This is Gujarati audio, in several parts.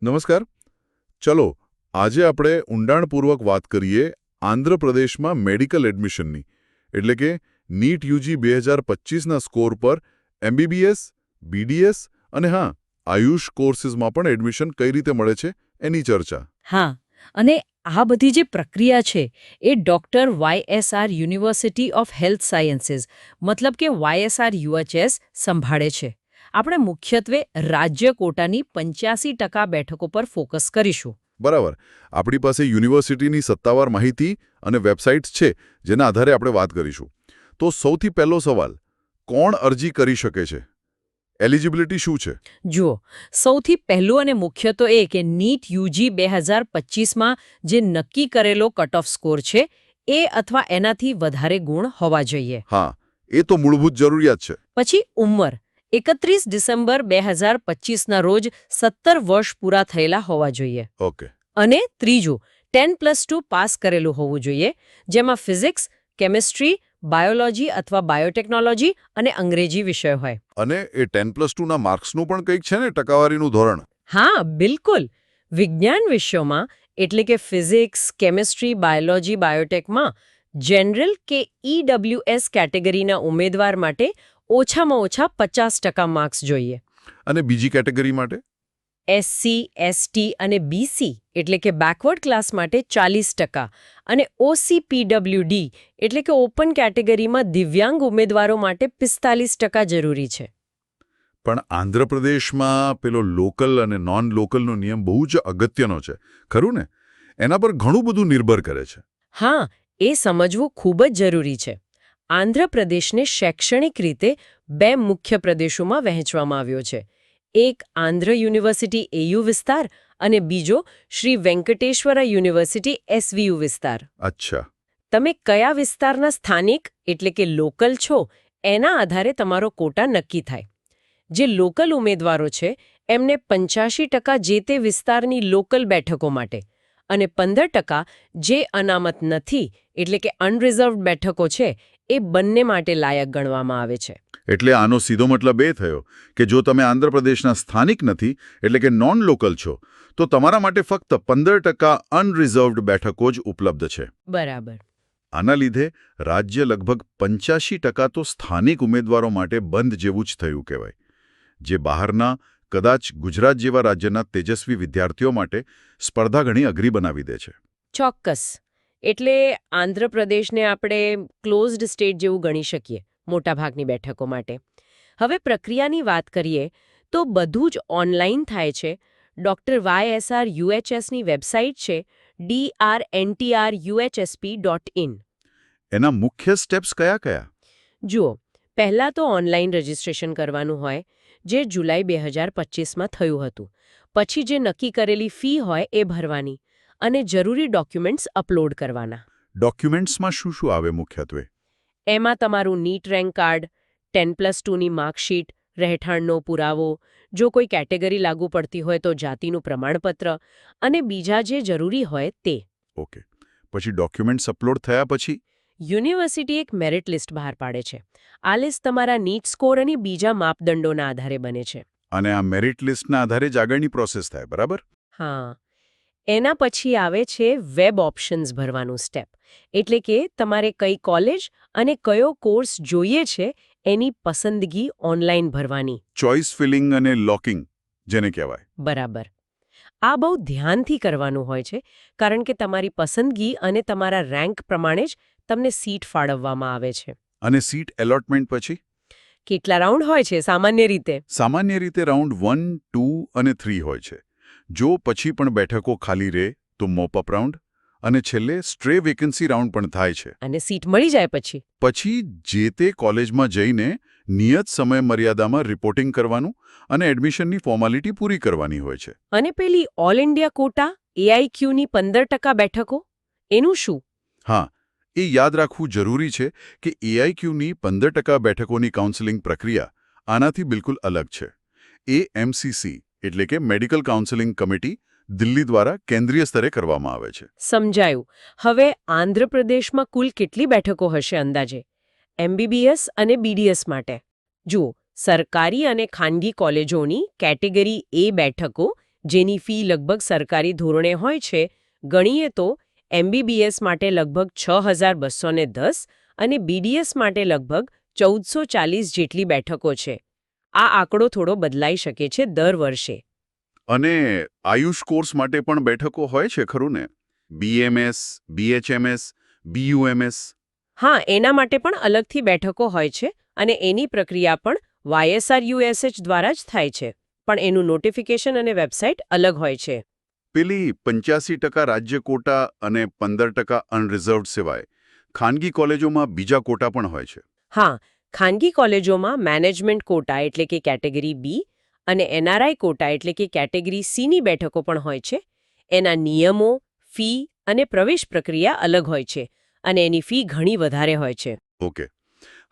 નમસ્કાર. ચલો આજે આપણે ઊંડાણપૂર્વક વાત કરીએ આંધ્રપ્રદેશમાં મેડિકલ એડમિશનની, એટલે કે નીટ યુજી 2025ના સ્કોર પર એમબીબીએસ, બીડીએસ અને આયુષ કોર્સીસમાં પણ એડમિશન કઈ રીતે મળે છે એની ચર્ચા. હા, અને આ બધી જે પ્રક્રિયા છે એ doctor YSR university of health sciences મતલબ કે YSR સંભાળે છે. આપણે મુખ્યત્વે રાજ્ય કોટાની 85% બેઠકો પર ફોકસ કરીશું. બરાબર. આપણી પાસે યુનિવર્સિટીની સત્તાવાર માહિતી અને વેબસાઇટ્સ છે જેના આધારે આપણે વાત કરીશું. તો સૌથી પહેલો સવાલ, કોણ અરજી કરી શકે છે? એલિજિબિલિટી શું છે? જુઓ, સૌથી પહેલું અને મુખ્ય તો એ કે નીટ યુજી 2025માં જે નક્કી કરેલો કટ ઓફ સ્કોર છે એ અથવા એનાથી વધારે ગુણ હોવા જોઈએ. હા, એ તો મૂળભૂત જરૂરિયાત છે. પછી ઉંમર 31 ડિસેમ્બર 2025ના રોજ 17 વર્ષ પૂરા થયેલા હોવા જોઈએ. ઓકે. અને ત્રીજું 10+2 પાસ કરેલું હોવું જોઈએ, જેમાં ફિઝિક્સ, કેમિસ્ટ્રી, બાયોલોજી અથવા બાયોટેકનોલોજી અને અંગ્રેજી વિષય હોય. અને એ 10+2ના માર્ક્સનું પણ કંઈક છે ને, ટકાવારીનું ધોરણ? હા, બિલકુલ. વિજ્ઞાન વિષયોમાં એટલે કે ફિઝિક્સ, કેમિસ્ટ્રી, બાયોલોજી, બાયોટેકમાં જનરલ કે EWS કેટેગરીના ઉમેદવાર માટે ઓછામાં ઓછા 50% માર્ક્સ જોઈએ. અને બીજી કેટેગરી માટે? SC, ST અને BC એટલે કે બેકવર્ડ ક્લાસ માટે 40% અને OCPWD એટલે કે ઓપન કેટેગરીમાં દિવ્યાંગ ઉમેદવારો માટે 45% જરૂરી છે. પણ આંધ્રપ્રદેશમાં પેલો લોકલ અને નોન લોકલનો નિયમ બહુ જ અગત્યનો છે, ખરું ને? એના પર ઘણું બધું નિર્ભર કરે છે. હા, એ સમજવું ખૂબ જ જરૂરી છે. આંધ્રપ્રદેશને શૈક્ષણિક રીતે 2 મુખ્ય પ્રદેશોમાં વહેંચવામાં આવ્યો છે. એક આંધ્ર યુનિવર્સિટી AU વિસ્તાર અને બીજો શ્રી વેંકટેશ્વરા યુનિવર્સિટી SVU વિસ્તાર. અચ્છા. તમે કયા વિસ્તારના સ્થાનિક એટલે કે લોકલ છો એના આધારે તમારો કોટા નક્કી થાય. જે લોકલ ઉમેદવારો છે એમને 85% જે તે વિસ્તારની લોકલ બેઠકો માટે અને 15% જે અનામત નથી એટલે કે અનરિઝર્વડ બેઠકો છે એ બંને માટે લાયક ગણવામાં આવે છે. એટલે આનો સીધો મતલબ એ થયો કે જો તમે આંધ્રપ્રદેશના સ્થાનિક નથી એટલે કે નોન લોકલ છો તો તમારા માટે ફક્ત 15% અનરિઝર્વડ બેઠકો જ ઉપલબ્ધ છે. બરાબર. આના લીધે રાજ્ય લગભગ 85% તો સ્થાનિક ઉમેદવારો માટે બંધ જેવું જ થયું કહેવાય, જે બહારના કદાચ ગુજરાત જેવા રાજ્યના તેજસ્વી વિદ્યાર્થીઓ માટે સ્પર્ધા ઘણી અઘરી બનાવી દે છે. ચોક્કસ. એટલે આંધ્રપ્રદેશને આપણે ક્લોઝડ સ્ટેટ જેવું ગણી શકીએ મોટાભાગની બેઠકો માટે. હવે પ્રક્રિયાની વાત કરીએ તો બધું જ ઓનલાઈન થાય છે. ડોક્ટર YSR UHSની વેબસાઇટ છે drntrUHSP.in. એના મુખ્ય સ્ટેપ્સ કયા કયા? જુઓ, પહેલાં તો ઓનલાઈન રજિસ્ટ્રેશન કરવાનું હોય, જે જુલાઈ 2025માં થયું હતું. પછી જે નક્કી કરેલી ફી હોય એ ભરવાની અને જરૂરી ડોક્યુમેન્ટ્સ અપલોડ કરવાના. ડોક્યુમેન્ટ્સમાં શું શું આવે મુખ્યત્વે? એમાં તમારું નીટ રેન્ક કાર્ડ, 10+2ની માર્કશીટ, રહેઠાણનો પુરાવો, જો કોઈ કેટેગરી લાગુ પડતી હોય તો જાતિનું પ્રમાણપત્ર અને બીજા જે જરૂરી હોય તે. ઓકે. પછી ડોક્યુમેન્ટ્સ અપલોડ થયા પછી? યુનિવર્સિટી એક મેરિટ લિસ્ટ બહાર પાડે છે. આ લિસ્ટ તમારા નીટ સ્કોર અને બીજા માપદંડોના આધારે બને છે. અને આ મેરિટ લિસ્ટના આધારે જ આગળની પ્રોસેસ થાય, બરાબર? હા. એના પછી આવે છે વેબ ઓપ્શન્સ ભરવાનું સ્ટેપ. એટલે કે તમારે કઈ કોલેજ અને કયો કોર્સ જોઈએ છે એની પસંદગી ઓનલાઈન ભરવાની. ચોઇસ ફિલિંગ અને લોકિંગ જેને કહેવાય. બરાબર. આ બહુ ધ્યાનથી કરવાનું હોય છે કારણ કે તમારી પસંદગી અને તમારા રેન્ક પ્રમાણે જ તમને સીટ ફાળવવામાં આવે છે. અને સીટ એલોટમેન્ટ પછી? કેટલા રાઉન્ડ હોય છે સામાન્ય રીતે? સામાન્ય રીતે રાઉન્ડ 1, 2 અને 3 હોય છે. જો પછી પણ બેઠકો ખાલી રહે તો મોપઅપ રાઉન્ડ અને છેલ્લે સ્ટ્રે વેકન્સી રાઉન્ડ પણ થાય છે. અને સીટ મળી જાય પછી? પછી જે તે કોલેજમાં જઈને નિયત સમય મર્યાદામાં રિપોર્ટિંગ કરવાનું અને એડમિશનની ફોર્માલિટી પૂરી કરવાની હોય છે. અને પેલી ઓલ ઇન્ડિયા કોટા AIQની 15% બેઠકો એનું શું? હા, એ યાદ રાખવું જરૂરી છે કે AIQની 15% બેઠકોની કાઉન્સેલિંગ પ્રક્રિયા આનાથી બિલકુલ અલગ છે. એ MCC એટલે કે મેડિકલ કાઉન્સેલિંગ કમિટી દિલ્હી દ્વારા કેન્દ્રીય સ્તરે કરવામાં આવે છે. સમજાયું. હવે આંધ્રપ્રદેશમાં કુલ કેટલી બેઠકો હશે અંદાજે MBBS અને BDS માટે? જુઓ, સરકારી અને ખાનગી કોલેજોની કેટેગરી A બેઠકો જેની ફી લગભગ સરકારી ધોરણે હોય છે. ગણીએ તો MBBS માટે લગભગ 6,210 અને BDS માટે લગભગ 1,440 જેટલી બેઠકો છે. આ આંકડો થોડો બદલાઈ શકે છે દર વર્ષે. અને આયુષ કોર્સ માટે પણ બેઠકો હોય છે ખરું ને? BMS, BHMS, BUMS. હા, એના માટે પણ અલગથી બેઠકો હોય છે અને એની પ્રક્રિયા પણ YSRUSH દ્વારા જ થાય છે. પણ એનું નોટિફિકેશન અને વેબસાઇટ અલગ હોય છે. પેલી 85% રાજ્ય કોટા અને 15% અનરિઝર્વડ સિવાય ખાનગી કોલેજોમાં બીજા કોટા પણ હોય છે. હા, ખાનગી કોલેજોમાં મેનેજમેન્ટ કોટા એટલે કે કેટેગરી B અને NRI કોટા એટલે કે કેટેગરી C ની બેઠકો પણ હોય છે. એના નિયમો, ફી અને પ્રવેશ પ્રક્રિયા અલગ હોય છે અને એની ફી ઘણી વધારે હોય છે. ઓકે.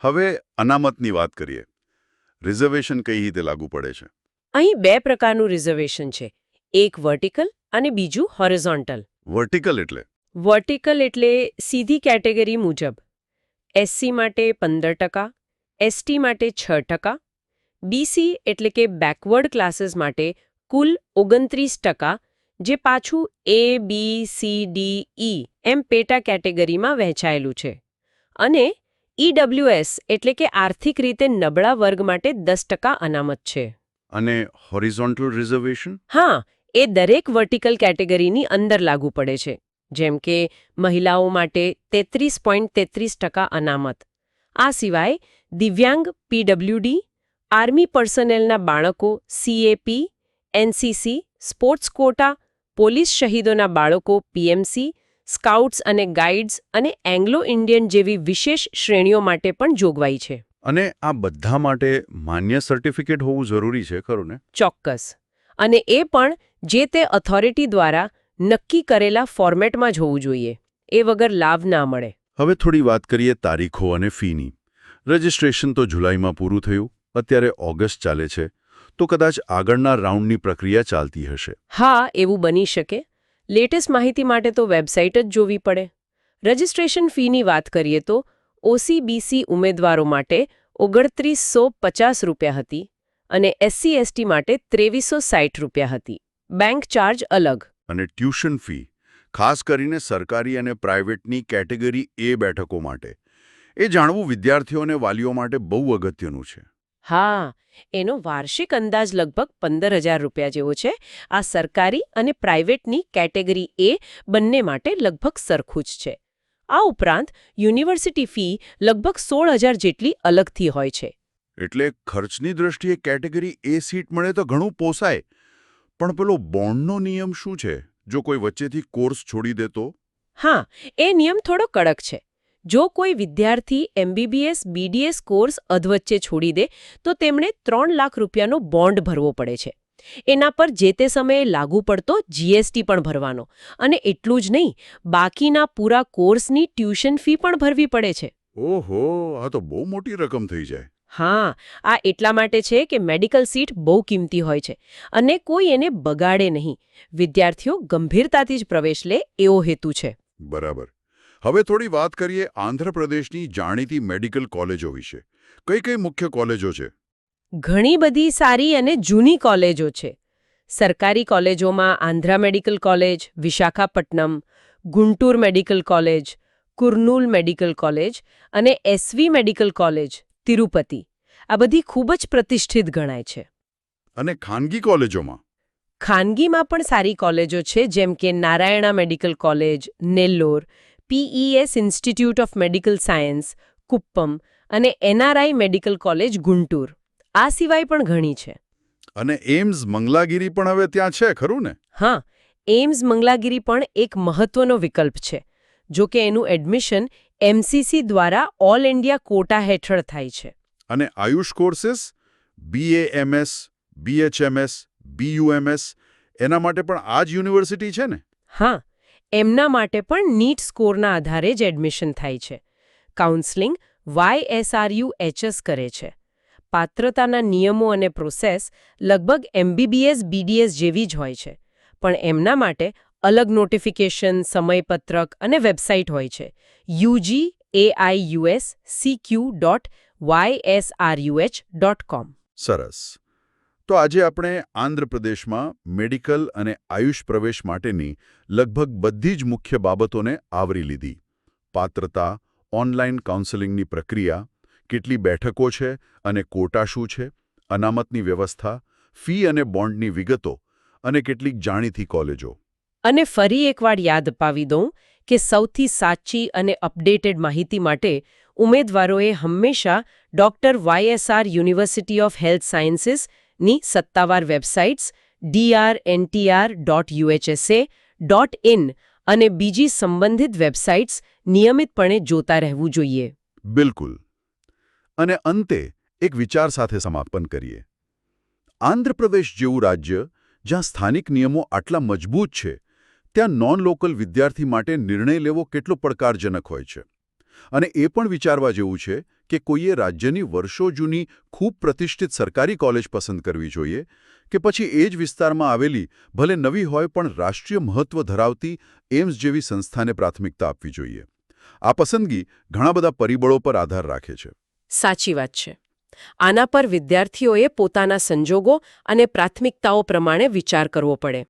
હવે અનામતની વાત કરીએ. રિઝર્વેશન કઈ રીતે લાગુ પડે છે? અહીં 2 પ્રકારનું રિઝર્વેશન છે. એક વર્ટિકલ અને બીજું હોરિઝોન્ટલ. વર્ટિકલ એટલે? વર્ટિકલ એટલે સીધી કેટેગરી મુજબ. SC માટે 15%, ST માટે 6%, BC એટલે કે બેકવર્ડ ક્લાસીસ માટે કુલ 29%, જે પાછું A, B, C, D, E એમ પેટા કેટેગરીમાં વહેંચાયેલું છે. અને EWS એટલે કે આર્થિક રીતે નબળા વર્ગ માટે 10% અનામત છે. અને હોરિઝોન્ટલ રિઝર્વેશન? હા, એ દરેક વર્ટિકલ કેટેગરીની અંદર લાગુ પડે છે. જેમ કે મહિલાઓ માટે 33.33% અનામત. આ સિવાય દિવ્યાંગ PWD, આર્મી પર્સનેલના બાળકો CAP, NCC, sports quota, police શહીદોના બાળકો PMC, સ્કાઉટ્સ અને ગાઈડ્સ અને એંગ્લો ઇન્ડિયન જેવી વિશેષ શ્રેણીઓ માટે પણ જોગવાઈ છે. અને આ બધા માટે માન્ય સર્ટિફિકેટ હોવું જરૂરી છે ખરું ને? ચોક્કસ. અને એ પણ જે તે ઓથોરિટી દ્વારા નક્કી કરેલા ફોર્મેટમાં જ હોવું જોઈએ. એ વગર લાભ ના મળે. હવે થોડી વાત કરીએ તારીખો અને ફીની. રજિસ્ટ્રેશન તો જુલાઈમાં પૂરું થયું, અત્યારે ઓગસ્ટ ચાલે છે, તો કદાચ આગળના રાઉન્ડની પ્રક્રિયા ચાલતી હશે. હા, એવું બની શકે. લેટેસ્ટ માહિતી માટે તો વેબસાઇટ જ જોવી પડે. રજિસ્ટ્રેશન ફીની વાત કરીએ તો OCBC ઉમેદવારો માટે 2950 રૂપિયા હતી અને SC/ST માટે 2360 રૂપિયા હતી. બેંક ચાર્જ અલગ. અને ટ્યુશન ફી, ખાસ કરીને સરકારી અને પ્રાઇવેટની કેટેગરી A બેઠકો માટે, એ જાણવું વિદ્યાર્થીઓ અને વાલીઓ માટે બહુ અગત્યનું છે. હા, એનો વાર્ષિક અંદાજ લગભગ 15,000 રૂપિયા જેવો છે. આ સરકારી અને પ્રાઇવેટની કેટેગરી A બંને માટે લગભગ સરખું જ છે. આ ઉપરાંત યુનિવર્સિટી ફી લગભગ 16,000 જેટલી અલગથી હોય છે. એટલે ખર્ચની દ્રષ્ટિએ કેટેગરી A સીટ મળે તો ઘણું પોસાય. પણ પેલો બોન્ડનો નિયમ શું છે? જો કોઈ વચ્ચેથી કોર્સ છોડી દે તો? હા, એ નિયમ થોડો કડક છે. જો કોઈ વિદ્યાર્થી MBBS, BDS કોર્સ અધવચ્ચે છોડી દે તો તેમણે 3 લાખ રૂપિયાનો બોન્ડ ભરવો પડે છે. એના પર જે તે સમયે લાગુ પડતો GST પણ ભરવાનો. અને એટલું જ નહીં, બાકીના પૂરા કોર્સની ટ્યુશન ફી પણ ભરવી પડે છે. ઓહો, આ તો બહુ મોટી રકમ થઈ જાય. હા, આ એટલા માટે છે કે મેડિકલ સીટ બહુ કિંમતી હોય છે અને કોઈ એને બગાડે નહીં. વિદ્યાર્થીઓ ગંભીરતાથી જ પ્રવેશ લે એવો હેતુ છે. બરાબર. હવે થોડી વાત કરીએ આંધ્રપ્રદેશની જાણીતી મેડિકલ કોલેજો વિશે. કઈ કઈ મુખ્ય કોલેજો છે? ઘણી બધી સારી અને જૂની કોલેજો છે. સરકારી કોલેજોમાં Andhra medical college, Visakhapatnam, Guntur medical college, Kurnool medical college અને SV મેડિકલ કોલેજ, તિરુપતિ. આ બધી ખૂબ જ પ્રતિષ્ઠિત ગણાય છે. અને ખાનગી કોલેજોમાં? ખાનગીમાં પણ સારી કોલેજો છે, જેમ કે Narayana medical college, Nellore, PES institute of medical science, Kuppam અને NRI મેડિકલ કોલેજ, ગુંટુર. આ સિવાય પણ ઘણી છે. અને એમ્સ મંગલાગીરી પણ હવે ત્યાં છે ખરું ને? હા, એમ્સ મંગલાગીરી પણ એક મહત્વનો વિકલ્પ છે. જો કે એનું એડમિશન MCC દ્વારા ઓલ ઇન્ડિયા કોટા હેઠળ થાય છે. અને Ayush courses BAMS, BHMS, BUMS એના માટે પણ આ જ યુનિવર્સિટી છે ને? હા, એમના માટે પણ નીટ સ્કોરના આધારે જ એડમિશન થાય છે. કાઉન્સેલિંગ YSRUHS કરે છે. પાત્રતાના નિયમો અને પ્રોસેસ લગભગ MBBS, BDS જેવી જ હોય છે. પણ એમના માટે અલગ નોટિફિકેશન, સમયપત્રક અને વેબસાઇટ હોય છે. UGAIUSCQ.YSRUH.com. સરસ. તો આજે આપણે આંધ્રપ્રદેશમાં મેડિકલ અને આયુષ પ્રવેશ માટેની લગભગ બધી જ મુખ્ય બાબતોને આવરી લીધી. પાત્રતા, ઓનલાઈન કાઉન્સેલિંગની પ્રક્રિયા, કેટલી બેઠકો છે અને કોટા શું છે, અનામતની વ્યવસ્થા, ફી અને બોન્ડની વિગતો અને કેટલીક જાણીતી કોલેજો. અને ફરી એકવાર યાદ અપાવી દઉં કે સૌથી સાચી અને અપડેટેડ માહિતી માટે ઉમેદવારોએ હંમેશા ડોક્ટર યુનિવર્સિટી ઓફ હેલ્થ સાયન્સીસની સત્તાવાર વેબસાઇટ્સ drntr.uhsa.in અને બીજી સંબંધિત વેબસાઇટ્સ નિયમિતપણે જોતા રહેવું જોઈએ. બિલકુલ. અને અંતે એક વિચાર સાથે સમાપન કરીએ. આંધ્રપ્રદેશ જેવું રાજ્ય જ્યાં સ્થાનિક નિયમો આટલા મજબૂત છે, ત્યાં નોન લોકલ વિદ્યાર્થી માટે નિર્ણય લેવો કેટલો પડકારજનક હોય છે. અને એ પણ વિચારવા જેવું છે કે કોઈએ રાજ્યની વર્ષો જૂની ખૂબ પ્રતિષ્ઠિત સરકારી કોલેજ પસંદ કરવી જોઈએ કે પછી એ જ વિસ્તારમાં આવેલી ભલે નવી હોય પણ રાષ્ટ્રીય મહત્વ ધરાવતી એમ્સ જેવી સંસ્થાને પ્રાથમિકતા આપવી જોઈએ. આ પસંદગી ઘણા બધા પરિબળો પર આધાર રાખે છે. સાચી વાત છે. આના પર વિદ્યાર્થીઓએ પોતાના સંજોગો અને પ્રાથમિકતાઓ પ્રમાણે વિચાર કરવો પડે.